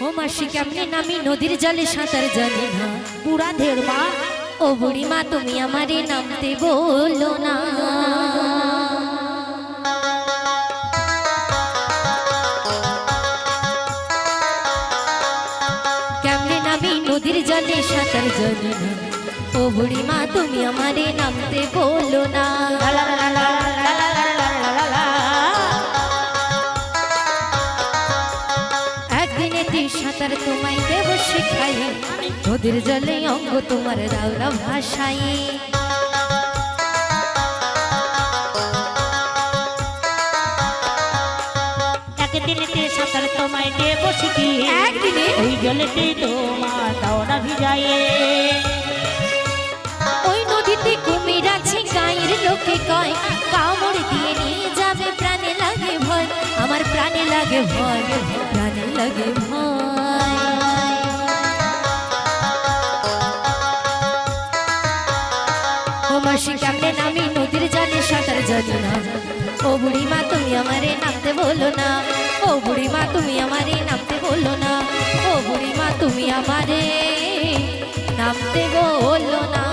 ও মাসি কেমনে নামি নদীর জলে সাঁতার জানি না পুরা ধেড় মা। ও বুড়ি মা তুমি আমারে নামতে বলো না কেমনে নামি নদীর জলে সাঁতার জানি না ও বুড়ি মা তুমি আমারে নামতে বলো না একদিনে সাঁতার তোমায় দেব শিখাই নদীর জলে অঙ্গ তোমার দাও না ভাসাই একদিনেতে সাঁতার তোমায় দেব শিখিয়ে একদিনে ওই জলেতে তোমার দাও না ভিজাইয়ে ওই নদীতে কুমির আছে গায়ের লোকে কয় কামড় দিয়ে নিয়ে যাবে প্রাণে লাগে ভয় আমার প্রাণে লাগে ভয় প্রাণে লাগে ভয় ও মাসি কেমনে নামি নদীর জলে সাঁতার জানি না ও বুড়ি মা তুমি আমারে নামতে বলো না ও বুড়ি মা তুমি আমারে নামতে বলো না ও বুড়ি মা তুমি আমারে নামতে বলো না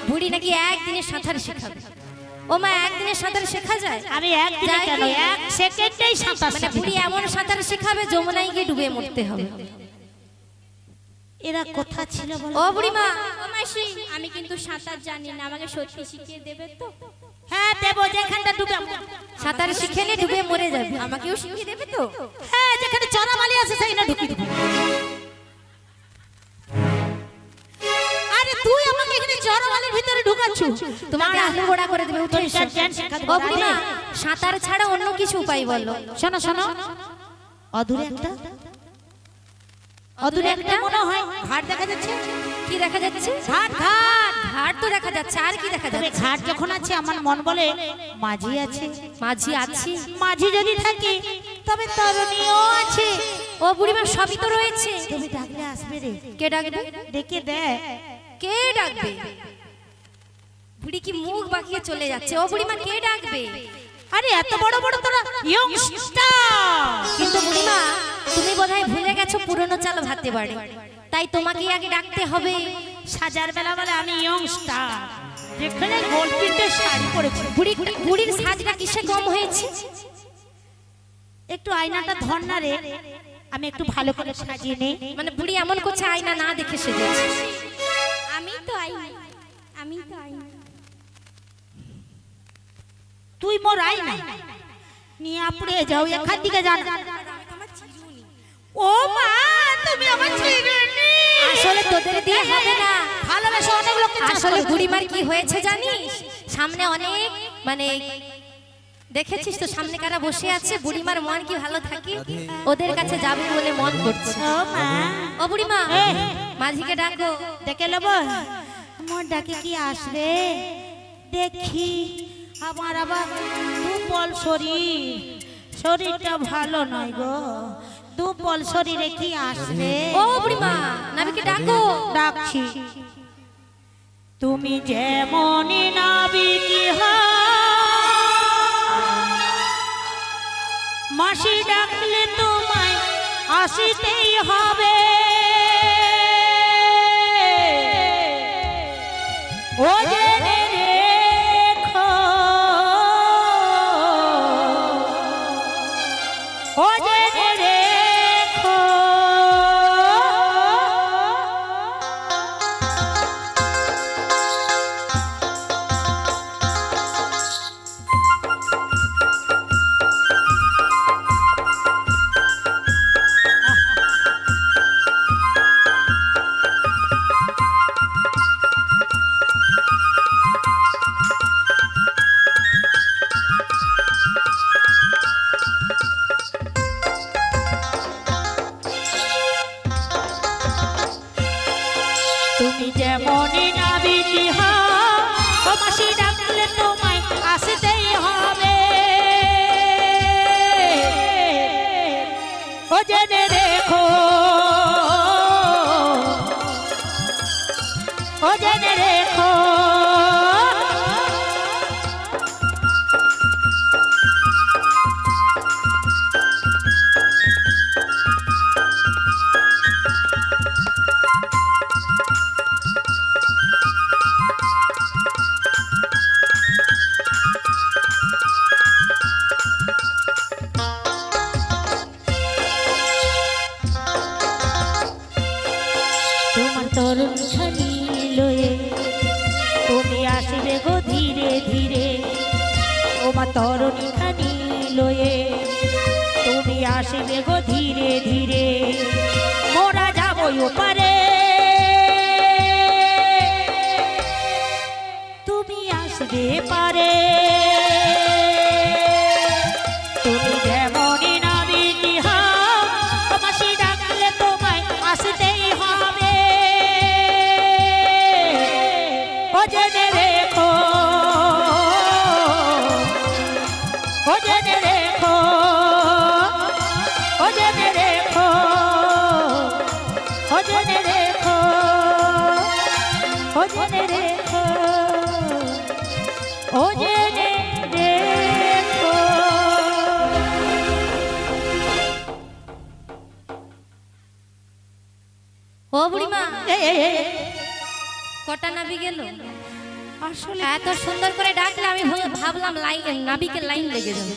বুড়ি নাকি একদিনে সাঁতার শেখাবে ও মা একদিনে সাঁতার শেখা যায় আমি একদিনে কেন এক সেকেন্ডেই সাঁতার মানে বুড়ি এমন সাঁতার শেখাবে যমুনায় গিয়ে ডুবে মরতে হবে এরা কোথা ছিল বলো ও বুড়ি মা ও মাসি আমি কিন্তু সাঁতার জানি না আমাকে সত্যি শিখিয়ে দেবে তো হ্যাঁ দেবো যেখানটা ডুবে সাঁতার শিখে নিয়ে ডুবে মরে যাবে আমাকেও শিখিয়ে দেবে তো হ্যাঁ যেখানে চড়াবালি আছে সেই না ঢুকি দেবো আরে তুই আমাকে এখানে চড়াবালির ভিতরে ঢুকাচ্ছ তোমাকে আলু গোড়া করে দেবে উঠে এসো। ও বুড়ি মা সাঁতার ছাড়া অন্য কিছু উপায় বলো শোনো শোনো অদূরে একটা মনে হয় ঘাট দেখা যাচ্ছে কি দেখা যাচ্ছে ঘাট ঘাট ঘাট তো দেখা যাচ্ছে আর কি দেখা তবে যাচ্ছে ঘাট যখন আছে আমার মন বলে মাঝি আছে মাঝি আছে মাঝি যদি থাকে তবে তরুণীও আছে ও বুড়িমা সবই তো রয়েছে তুমি ডাকলে আসবে রে কে ডাকবে ডেকে দে কে ডাকবে বুড়ি কি মুখ বাঁকিয়ে চলে যাচ্ছে ও বুড়িমা কে ডাকবে আরে এত বড় বড় তোরা ইয়ংস্টার কিন্তু বুড়িমা তুমি বোধহয় ভুলে গেছো পুরনো চাল ভাতে বাড়ে তাই তোমাকে আগে ডাকতে হবে সাজার বেলা বলে আমি ইয়ংস্টার যেখানে গোল প্রিন্টের শাড়ি পরে বুড়ির সাজটা কিসে কম হয়েছে একটু আয়নাটা ধর না রে আমি একটু ভালো করে সাজিয়ে নেই মানে বুড়ি এমন করছে আয়না না দেখে সেজেছে আমি তো আইনা তুই মোর আয়না নিয়ে আপড়ে যাও এখান দিকে যান ও মা তুমি আমার চিরুনি আসলে তোদের দিয়ে হবে না ভালোবাসা অনেক লোককে আসলে বুড়িমার কি হয়েছে জানিস সামনে অনেক মানে দেখেছিস তো সামনে কারা বসে আছে বুড়িমার মন কি ভালো থাকে ওদের কাছে যাবে বলে মন করছে ও মা ও বুড়িমা মাঝিকে ডাকো ডেকে নেবো মোর ডাকে কি আসবে দেখি আমার আবার দুর্বল শরীরটা ভালো নয় গো দুর্বল শরীরে কি আসবে ও বুড়িমা নাবিকে ডাকো ডাকছি তুমি যেমনই নাবিকি মাসি ডাকলে তোমায় আসিতেই হবে ও জেনে রেখো ও জেনে রেখো তুমি যেমনই নাবিকি হও মাসি ডাকলে তোমায় আসতেই হবে ও জেনে রেখো ও জেনে রেখো তরণী খানি লয়ে তুমি আসবে গো ধীরে ধীরে মোরা যাবো ওপারে তুমি আসবে পারে তুমি যেমনই নাবিকি হও মাসি ডাকলে তোমায় আসতেই হবে ও জেনে রেখো ও জেনে রেখো ও জেনে রেখো ও জেনে রেখো ও জেনে রেখো ও জেনে রেখো ও বুড়িমা, এই, এই, এই, কটা নাবি গেল? আসলে এত সুন্দর করে ডাকলে আমি ভাবলাম লাইন নাবিকের লাইন লেগে যাবে।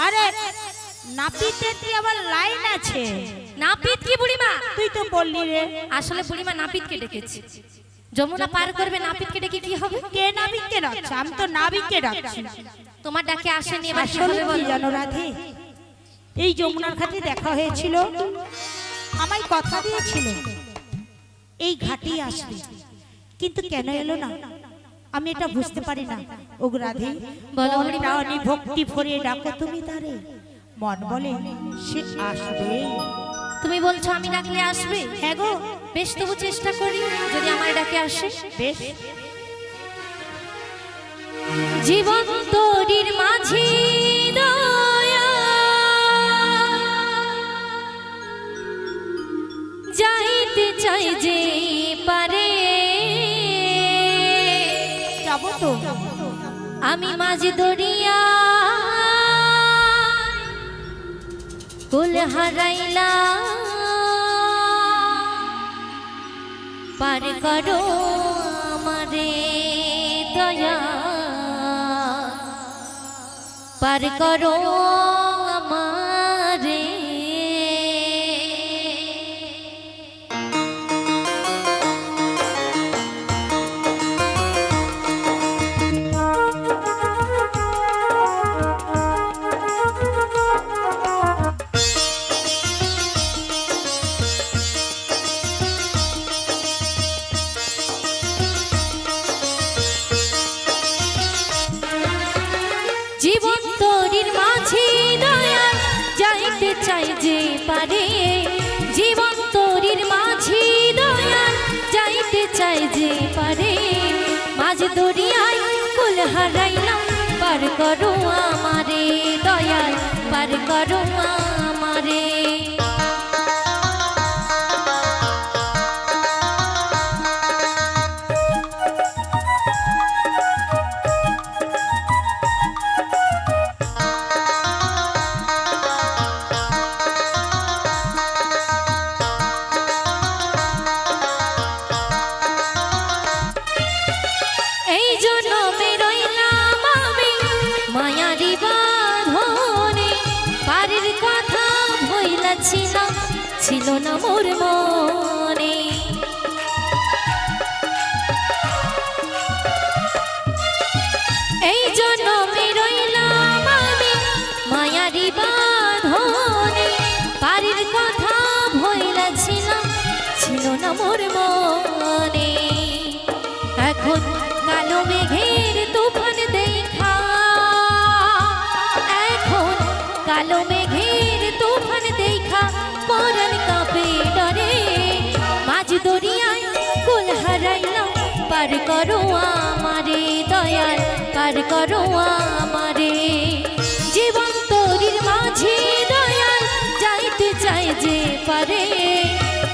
আরে নাপিতে কি আবার লাইন আছে? নাপিত কি বুড়িমা? তুই তো বললি রে আসলে বুড়িমা নাপিতকে ডেকেছি। যমুনা পার করবে, নাপিতকে ডেকে কি হবে? কে নাবিককে ডাকছে? আমি তো নাবিককে ডাকছি। তোমার ডাকে আসেনি, এবার কি আসলে হবে কি বলো? জানো রাধে, এই যমুনার ঘাটে দেখা হয়েছিল, আমায় কথা দিয়েছিল এই ঘাটেই আসবে, কিন্তু কেন এলো না আমি এটা বুঝতে পারি না। ও রাধে, বলো মন বুড়িমা। প্রাণে ভক্তি ভরে ডাকো তুমি তারে, মন বলে সে আসবে। তুমি বলছো আমি ডাকলে আসবে? হ্যাঁ গো, বেশ, তবু চেষ্টা করি যদি আমার ডাকে আসে। বেশ। জীবন তোরির মাঝি দয়া যাইতে চাই যে পারে, যাবো তো। আমি মাঝি দরিয়া কুল হারাইলা, পার করো আমারে দয়া, পার করো আমারে। জীবন তোরির মাঝে দয়া যাইতে চাই যে পারে, জীবন তোরির মাঝে দয়া যাইতে চাই যে পারে, মাঝ দরিয়ায় কুল হারাইলাম, পার করো আমারে দয়াল, পার করো আমারে। এই জন্মে রইলাম আমি মায়ারি বাঁধনে, পারের কথা ভইলাছিলাম ছিল না মোর মনে। এই জন্মে রইলাম আমি মায়ারি বাঁধনে, পারের কথা ভইলাছিলাম ছিল না মোর মনে। এখন কালো মেঘের তুফান দেখা, এখন কালো মেঘের তুফান দেখা পরাণ কাঁপে ডরে, মাঝ দরিয়ায় কুল হারাইলাম, পার করো আমারে দয়াল, পার করো আমারে। জীবন তোরির মাঝে দয়াল যাইতে চাই যে পারে,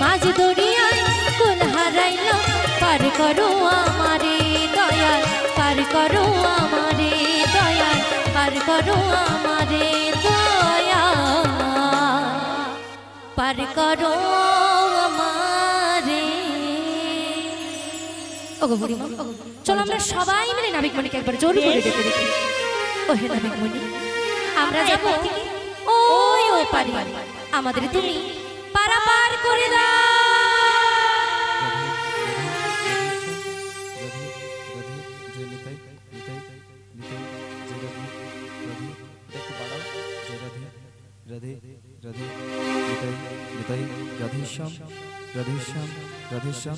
মাঝ দরিয়ায় কুল হারাইলাম, পার করো আমারে দয়াল, পার করো আমারে দয়াল, পার করো আমারে দয়াল, পার করো আমারে। ওগো বুড়িমা, চলো আমরা সবাই মিলে নাবিকমণিকে একবার জোর করে ডেকে দেখি। ও হে নাবিকমণি, আমরা যাব ওই ওই পারি, আমাদের তুমি পারাপার করে দাও। রাধে রাধে নিতাই নিতাই রাধেশ্যাম রাধেশ্যাম রাধেশ্যাম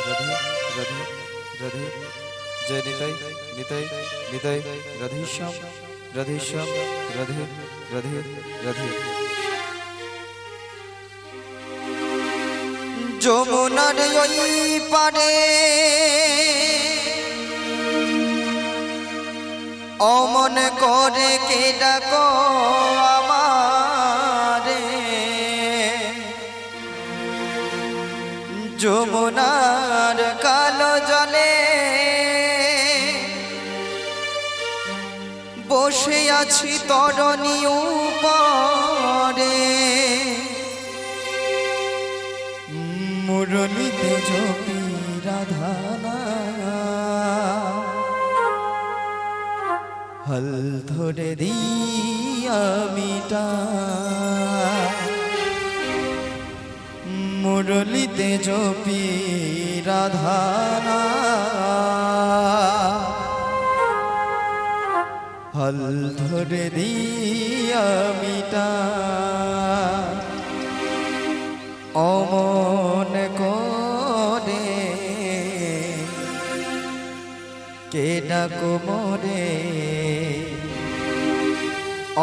রাধে রাধে রাধে জয় নিতাই নিতাই নিতাই রাধেশ্যাম রাধেশ্যাম রাধে রাধে রাধে যমুনার ওই পারে অমন করে কে ডাকো আমারে যমুনার কালো জলে বসে আছি তরণী উপরে মুরলিতে জপি রাধানা হল ধরে দিয়া মিটা মুরলিতে জপি রাধানা হল ধরে দিয়া মিটা অমন করে কে ডাকো মোরে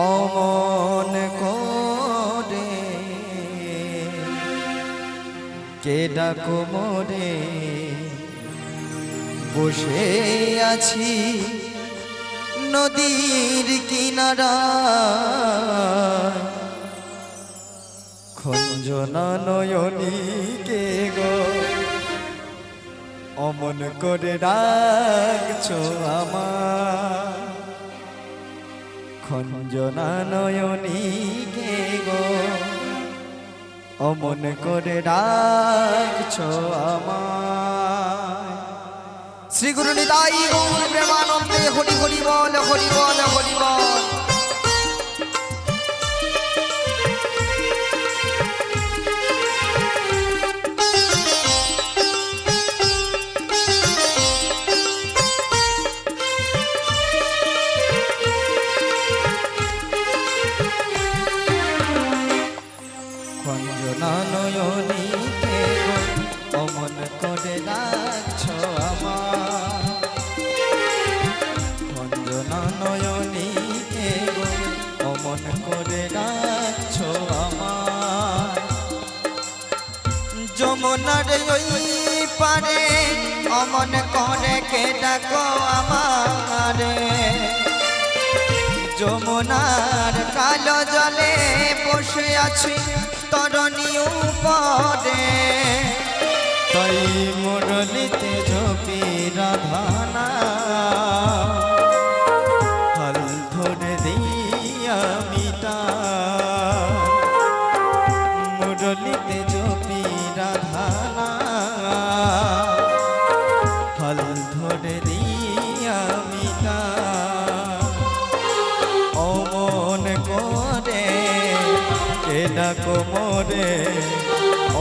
অমন করে কে ডাকো মোরে বসে আছি নদীর কিনারা খঞ্জনা নয়নী কে গো অমন করে রাখছো আমার খঞ্জনা নয়নী কে গো অমন করে রাখছো আমার শ্রী গুরু নিতাই গৌর প্রেমানন্দে হরি হরি বল হরি বল হরি বল খঞ্জনা নয়নী কে গো অমন করে রাখছো আমার খঞ্জনা নয়নী কে গো অমন করে রাখছো আমার যমুনার ওই পারে অমন করে কে ডাকো আমারে যমুনার কালো জলে বসে আছি তরণী উপরে তাই মুরলিতে জপি রাধানা হল ধরে দিয়া মিটা মুরলিতে জপি রাধানা হল ধরে দিয়া মিটা অমন করে কে ডাকো মোরে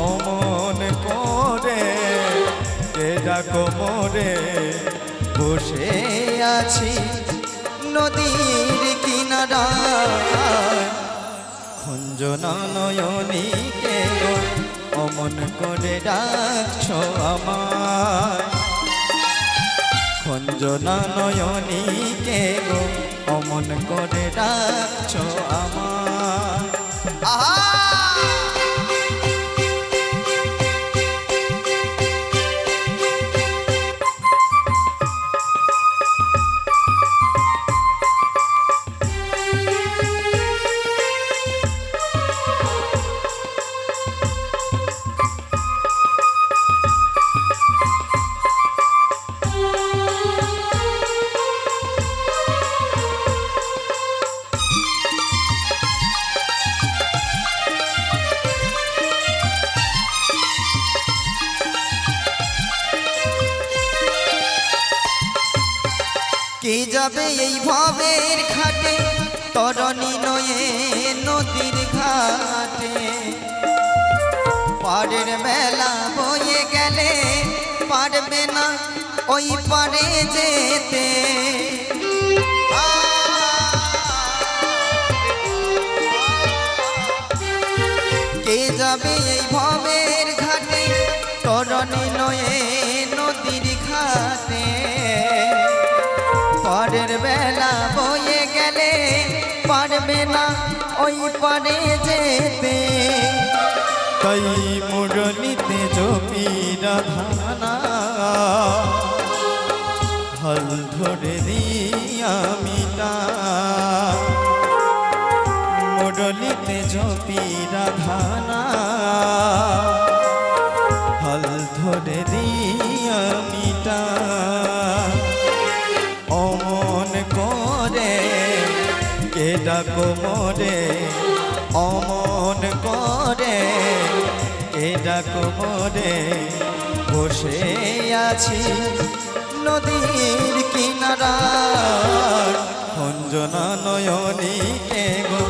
অমন করে কে ডাকো মোরে বসে আছি নদীর কিনারা খঞ্জনা নয়নী কে গো অমন করে ডাকছো আমার খঞ্জনা নয়নী কে গো অমন করে ডাকছো আমার আহা কে যাবে এই ভবের ঘাটে তরণী নয়ে নদীর ঘাটে পাড়ের বেলা বয়ে গেলে পারবে না ওই পারে যেতে বেলা বয়ে গেলে পারবে না ওই পারে যেতে, তাই মুরলিতে জপি রাধানা হাল ধরে দিয়া মিটা, মুরলিতে জপি রাধানা হাল ধরে দিয়া মিটা, অমন করে কে ডাকো মোরে, অমন করে কে ডাকো মোরে, বসে আছি নদীর কিনারা, অঞ্জনা নয়নী কে গো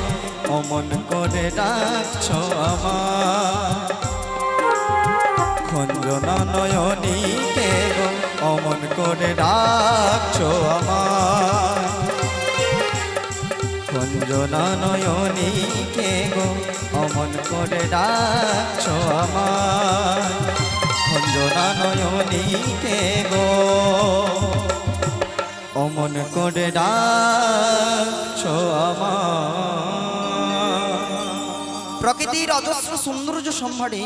অমন করে ডাকছো আমার, অঞ্জনা নয়নী কে গো অমন করে ডাকছো আমার, অঞ্জনা নয়নী কে গো অমন করে ডাকছো আমার, অঞ্জনা নয়নী কে গো অমন করে ডাকছো আমার। প্রকৃতির অজস্র সৌন্দর্য সম্ভারে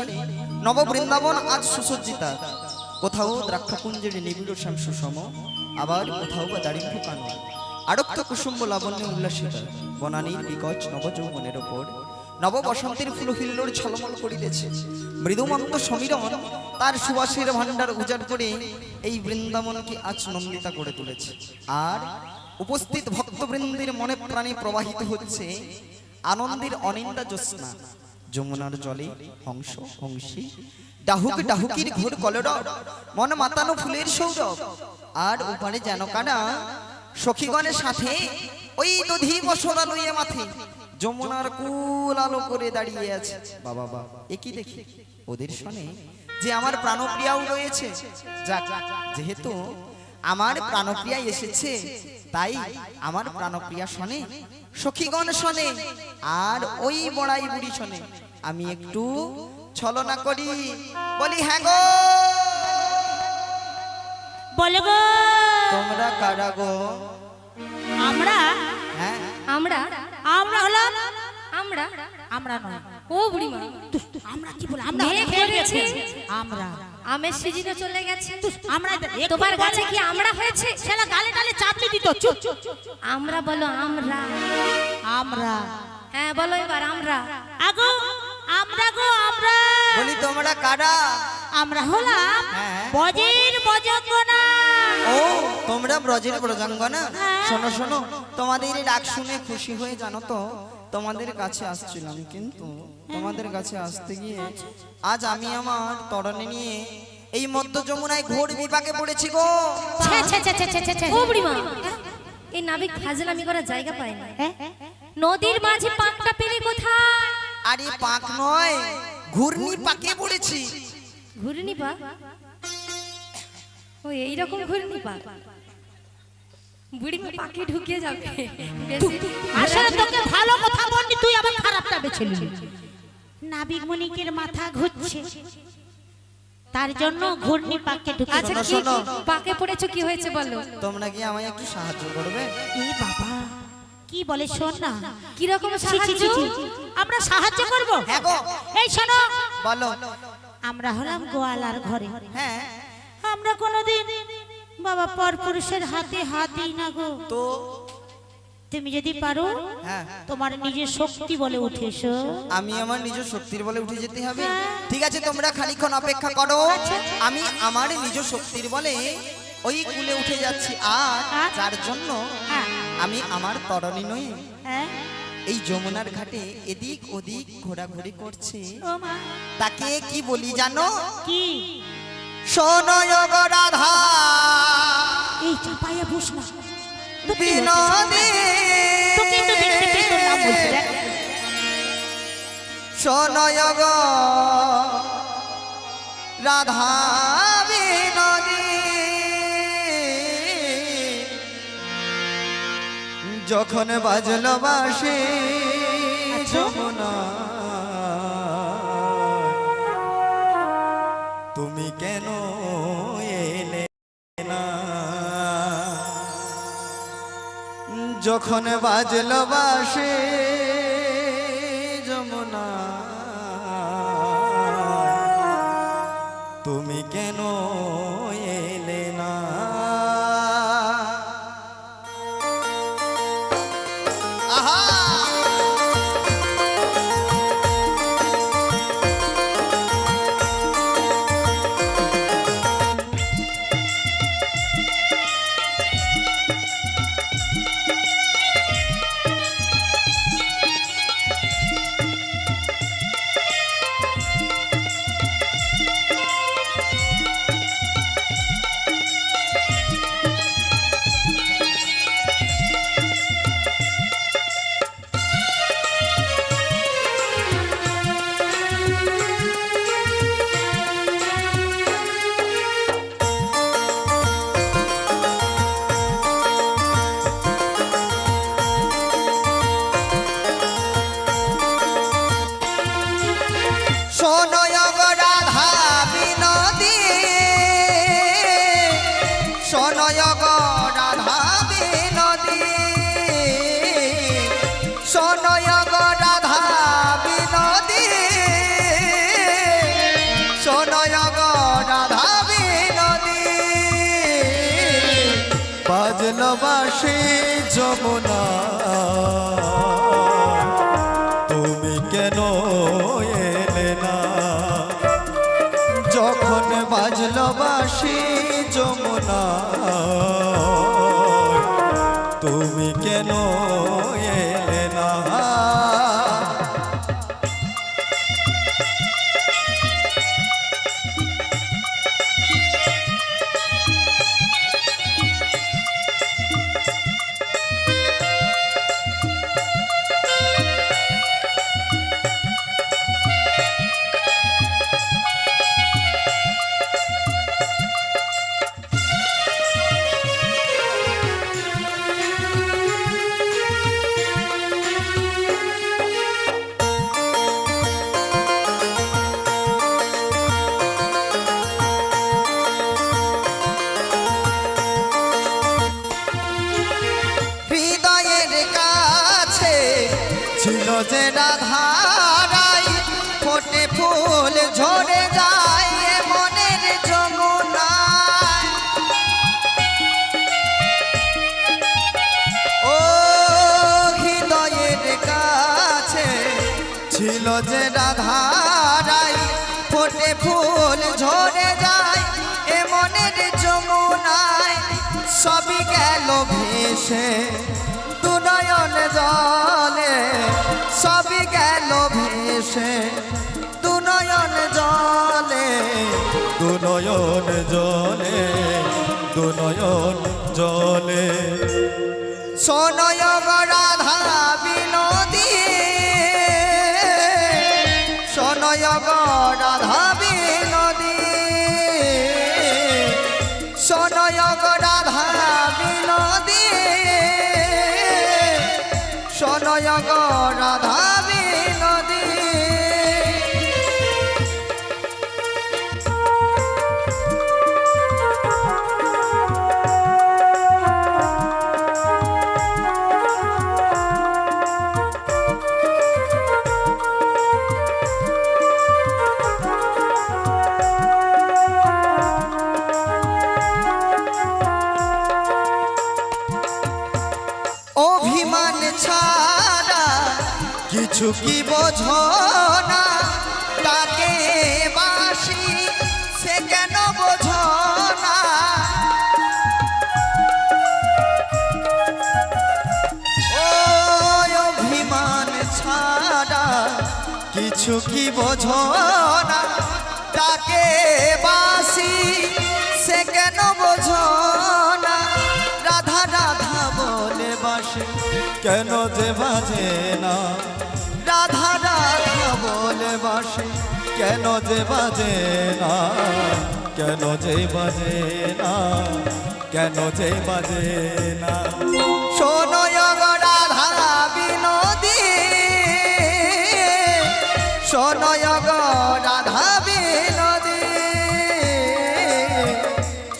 নব বৃন্দাবন আজ সুসজ্জিতা, কোথাও দ্রাক্ষাপুঞ্জের নিবিড় শ্যাম সুষম, আবার কোথাও বা দারিদ্র কানন, আরক্ত কুসুম্ব লাবণ্যে উল্লাসিত, বনানীর বিকচ নবযৌবনের ওপর নব বসন্তের ফুলহিল্লোর ছলমল করিতেছে, মৃদুমন্ত সমীরণ তার সুবাসের ভাণ্ডার উজাড় করে এই বৃন্দাবনকে আজ নন্দিতা করে তুলেছে। আর উপস্থিত ভক্তবৃন্দের মনে প্রাণে প্রবাহিত হচ্ছে আনন্দের অনিন্দা জ্যোৎস্না, যমুনার জলে হংস হংসী, ডাহুক ডাহুকির ঘোর কলরব, মন মাতানো ফুলের সৌরভ, আর ওপারে যেন কানা সখীগণের সাথে ওই দধি বসরা লইয়া মাথে যমুনার কুল আলো করে দাঁড়িয়ে আছে। বাবা বা একই দেখি ওদের শোনে যে আমার প্রাণপ্রিয়াও রয়েছে, যাক যেহেতু আমার প্রাণপ্রিয়া এসেছে তাই আমার প্রাণপ্রিয়া শোনে, সখীগণ শোনে, আর ওই বড়াই বুড়ি শোনে। আমি একটু ছলনা করি, বলি হ্যাঁ গো, বলে গো তোমরা কারা গো? আমরা হ্যাঁ আমরা আমরা হলাম আমরা আমরা নয়, ও বুড়িমা, আমরা কি বলে আমরা মেঘ হয়ে হয়েছে। গেছে আমরা আমের সিজনে চলে গেছে, আমরা তোমার কাছে কি আমরা হয়েছে? শালা গালে গালে চাপলি দিত, চুপ চুপ চুপ। আমরা বলো আমরা, আমরা হ্যাঁ বলো এবার আমরা। আগো আমরা গো আমরা, বলি তোমরা কারা? আমরা হলাম হ্যাঁ। বজের বজঙ্গনা। ও তোমরা ব্রজের ব্রজাঙ্গনা। শোনো শোনো, তোমাদের এই ডাক শুনে খুশি হয়ে জানো তো তোমাদের কাছে আসছিলাম, কিন্তু তোমাদের কাছে আসতে গিয়ে আজ আমি আমার তরণে নিয়ে এই মধ্য যমুনায় ঘোর বিপাকে পড়েছি গো। ছে ছে ছে ছে ছে ছে ছে। ও বুড়িমা, এই নাবিক ফাজলামি করার জায়গা পায় না। হ্যাঁ? নদীর মাঝে পাকটা পেলে কোথায়? আরে পাক নয়, ঘূর্ণি পাকে পড়েছি। ঘুরনি পা? ও এইরকম ঘুরনি পা? বুড়িমা পাকে ঢুকে যাবে। আসলে তোকে ভালো কথা বলনি, তুই আবার খারাপটা বেছে নিলি। নাবিক মনিকের মাথা ঘুরছে, তার জন্য ঘূর্ণি পাকে ঢুকে। আচ্ছা শোনো, কি শোনো। পাকে পড়েছো কি হয়েছে বলো? তোমরা কি আমায় একটু সাহায্য করবে? এ বাবা কি বলে শোন না, কি রকম ছি, ছি, সাহায্য? ছি, ছি। আমরা সাহায্য করব। হ্যাঁ গো। এই শোনো, বলো। আমরা হলাম গোয়ালার ঘরে, হ্যাঁ আমরা কোনোদিন বাবা পরপুরুষের হাতে হাত দিই না গো। তো তুমি যদি পারো হ্যাঁ, তোমার নিজের শক্তি বলে উঠে এসো। আমি আমার নিজ শক্তির বলে উঠে যেতে হবে। ঠিক আছে, তোমরা খানিকক্ষণ অপেক্ষা করো, আমি আমার নিজ শক্তির বলে ওই কুলে উঠে যাচ্ছি। আর যার জন্য হ্যাঁ। আমি আমার তরণী নই হ্যাঁ? এই যমুনার ঘাটে এদিক ওদিক ঘোরাঘুরি করছি, ও মা, তাকে কি বলি জানো? কি? শোনো গো রাধা এই চাপাইয়া বস না, বিনোদী, তো কিন্তু দেখতে পেয়ে তোর নাম বলছি দেখ। শোনো গো রাধা বিনোদী, যখন বাজলো বাঁশি যমুনা, তুমি কেন এলে না? যখন বাজল বাঁশি যমুনা তুমি কেন এলে না? আহা বাজল বাঁশি যমুনা তুমি কেন এলে না? যখন বাজল বাঁশি যমুনা তুমি কেন এলে না? ছিল যে রাধারাই ফোটে ফুল ঝরে যায় মনের যমুনায়। ও হৃদয়ের কাছে ছিল যে রাধারাই ফোটে ফুল ঝরে যায় মনের যমুনায়। সবই গেল ভেসে দুনয়ন জলে, সবই গেল ভেসে দুনয়ন জলে, দুনয়ন জলে, দুনয়ন জলে। শোনয় রাধা বিনোদী, শোনয় রাধা বিনোদী, শোনয় রাধা বিনোদী, শোনয় রাধা বিনোদী। অভিমান ছাড়া কিছু কি বোঝো না, তাকে বাসি সে কেন বোঝো না? ও অভিমান ছাড়া কিছু কি বোঝো না, তাকে বাসি সে কেন বোঝো না? রাধা রাধা বলে বাসি কেন যে বাজে না? রাধা রাধা বলে বাসি কেন যে বাজে না? কেন যে বাজে না? কেন যে বাজে না? শোনয় রাধা বিনোদী, শোনয় রাধা বিনোদী,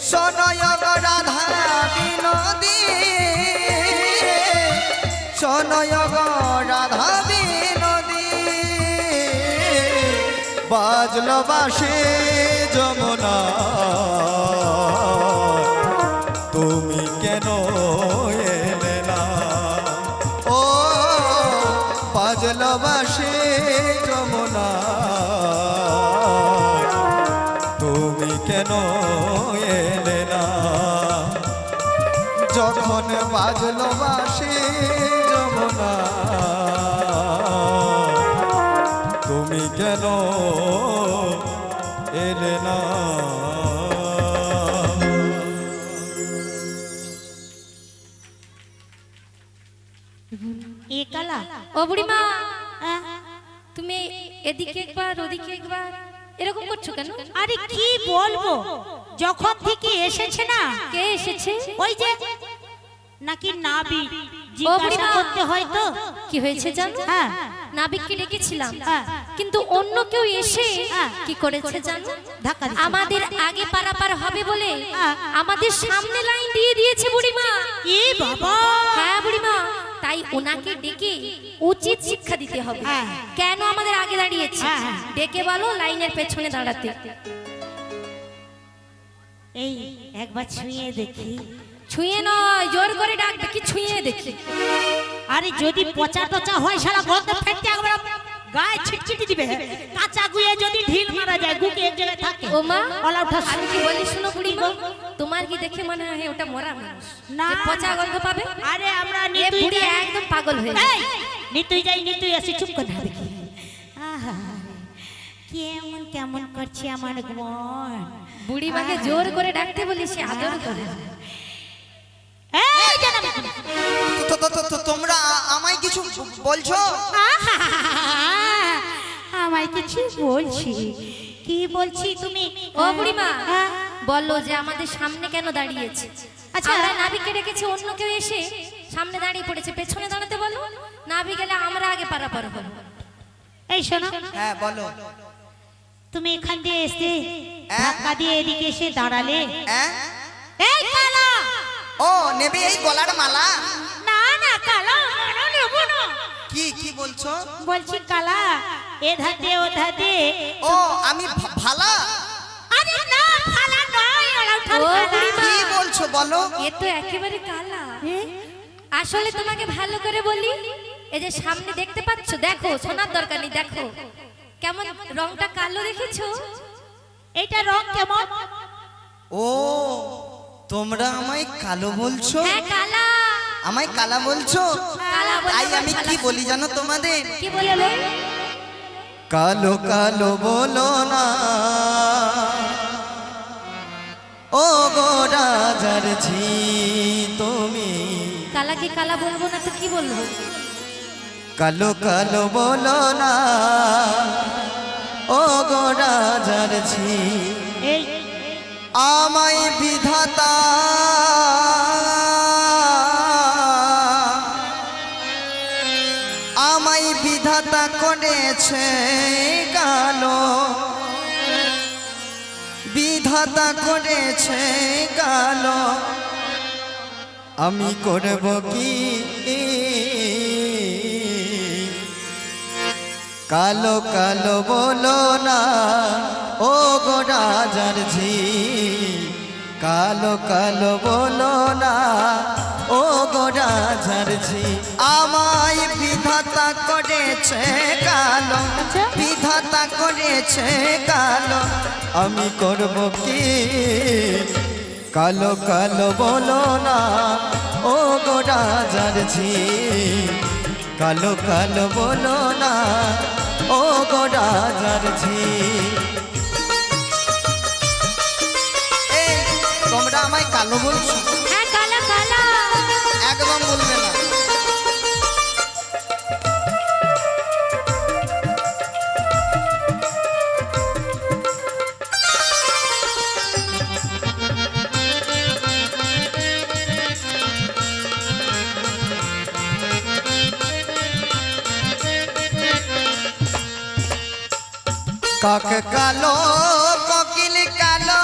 শোনয় রাধা বিনোদী, শোনয় গো রাধা বিনোদী বাজল বাসে যমুনা তুমি কেন এলে না ও বাজল বাসে যমুনা তুমি কেন এলে না যখন বাজল বাসে যমুনা তুমি কেন এলে না এ কালা ও বুড়িমা হ্যাঁ? তুমি এদিকে একবার ওদিকে একবার এরকম করছো কেন? আরে কি বলবো, যখন থেকে এসেছে না, কে এসেছে? ওই যে নাকি নাবি ও জিজ্ঞাসা বুড়িমা। করতে হয়তো। কি হয়েছে জানো? হ্যাঁ। নাবিককে ডেকেছিলাম, হ্যাঁ। কিন্তু অন্য কেউ এসে হ্যাঁ। কি করেছে জানো? ধাক্কা দিয়েছে। আমাদের আগে পারাপার হবে বলে হ্যাঁ। আমাদের সামনে লাইন দিয়ে দিয়েছে বুড়িমা। এ বাবা, হ্যাঁ বুড়িমা, তাই ওনাকে ডেকে উচিত শিক্ষা দিতে হবে। হ্যাঁ। কেন আমাদের আগে দাঁড়িয়েছে? হ্যাঁ, হ্যাঁ। ডেকে বলো লাইনের পেছনে দাঁড়াতে। এই একবার ছুঁয়ে দেখি। ছুঁয়ে নয়, জোর করে ডাকবে, কি ছুঁয়ে দেখি। আরে যদি পচা টচা হয় সারা গন্ধ ফেটে একবার গায়ে ছিটছিটি দিবে। কাঁচা গুয়ে যদি ঢিল মারা যায় গুকে এক জায়গায় থাকে। ও মা, ওলা উঠা আমি কি বলি শুনো বুড়িমা, তোমার কি দেখে মনে হয় ওটা মরা মানুষ? না, যে পচা গন্ধ পাবে? আরে আমরা এ নিতুই বুড়ি যাই। একদম পাগল হয়ে এই, যায়। নিতুই যাই নিতুই আসি, চুপ করে না দেখি। আহা, কেমন কেমন করছে আমার মন। বুড়িমাকে জোর করে ডাকতে বলি, সে আদর করে। এই জানা তোমরা আমায় কিছু বলছো? আমায় কিছু বলছি? কি বলছি তুমি? ও বুড়িমা, হ্যাঁ? বললো যে আমাদের সামনে কেন দাঁড়িয়েছে? আচ্ছা। আমরা নাবিককে ডেকেছি, অন্য কেউ এসে সামনে দাঁড়িয়ে পড়েছে, পেছনে দাঁড়াতে বলো। নাবি গেলে আমরা আগে পারাপার হবো। এই শোনো, হ্যাঁ বলো। তুমি এখান দিয়ে এসে হ্যাঁ? ধাক্কা দিয়ে এদিকে এসে দাঁড়ালে। হ্যাঁ? এই কালা, ও নেবে এই গলার মালা? না না কালা, মারা নেব না। কি কি বলছো? বলছি কালা, এ ধাতে ও ধাতে। ও আমি ভালা? আরে না, ফালা নয়, ওলা উঠার ও ফালা। বুড়িমা। কি বলছো বলো? এ তো একেবারে কালা। আসলে তোমাকে ভালো করে বলি, এই যে সামনে দেখতে পাচ্ছ, দেখো, শোনার দরকার নেই, দেখো কেমন রংটা কালো, দেখেছো? এইটা রং কেমন? ও তোমরা আমায় কালো বলছো? হ্যাঁ কালা। আমায় কালা বলছো? কালা বলে তাই আবার আমি কালা। কি বলি জানো তোমাদের? কি বললে? কালো কালো বলো না ও গো রাজার ঝি তুমি। কালাকে কালা বলবো না তো কি বলবো? কালো কালো বলো না ও গো রাজার ঝি। এই আমায় বিধাতা আমায় বিধাতা করেছে কালো, বিধাতা করেছে কালো, আমি করব কি? কালো কালো বলো না ও গো রাজার ঝি। কালো কালো বলো না ও গো রাজার ঝি। আমায় বিধাতা করেছে কালো, বিধাতা করেছে কালো, আমি করব কি? কালো কালো বলো না ও গো রাজার ঝি। কালো কালো বলো না ও গো রাজার ঝি। এই তোমরা আমায় কালো বলছো? হ্যাঁ কালা কালা। একদম বলবে না। কাক কালো কোকিল কালো,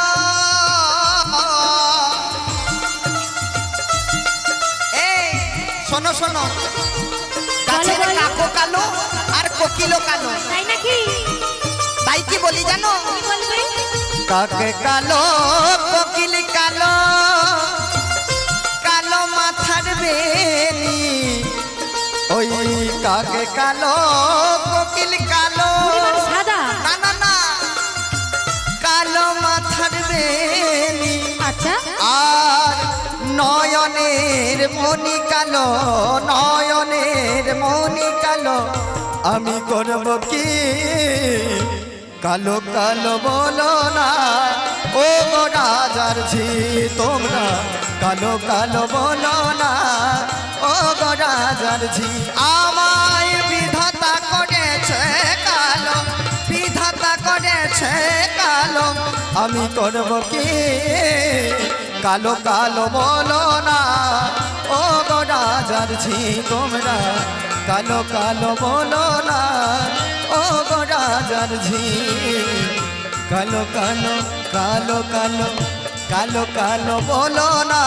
এই শোনো শোনো, গাছের বলো। কাকও কালো আর কোকিলও কালো। তাই নাকি? তাই কি বলি জানো? কি বলবে? কাকে কালো কোকিল কালো, কালো মাথার বেনি। ওই কাকে কালো কোকিল কালো, সাদা। না না না, কালো মাথার বেনি। আচ্ছা, আর নয়নের মনি কালো, নয়নের মনি কালো। আমি করব কি? কালো কালো বলো না ও গো রাজার ঝি, তোমরা কালো কালো বলো না ও গো রাজার ঝি। আমায় বিধাতা করেছে কালো, বিধাতা করেছে কালো। আমি করব কি? কালো কালো বলো না ও গো রাজার ঝি, তোমরা কালো কালো বলো না ও গো রাজার ঝি। কালো কালো কালো কালো কালো কালো বলো না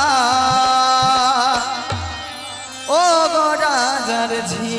ও গো রাজার ঝি।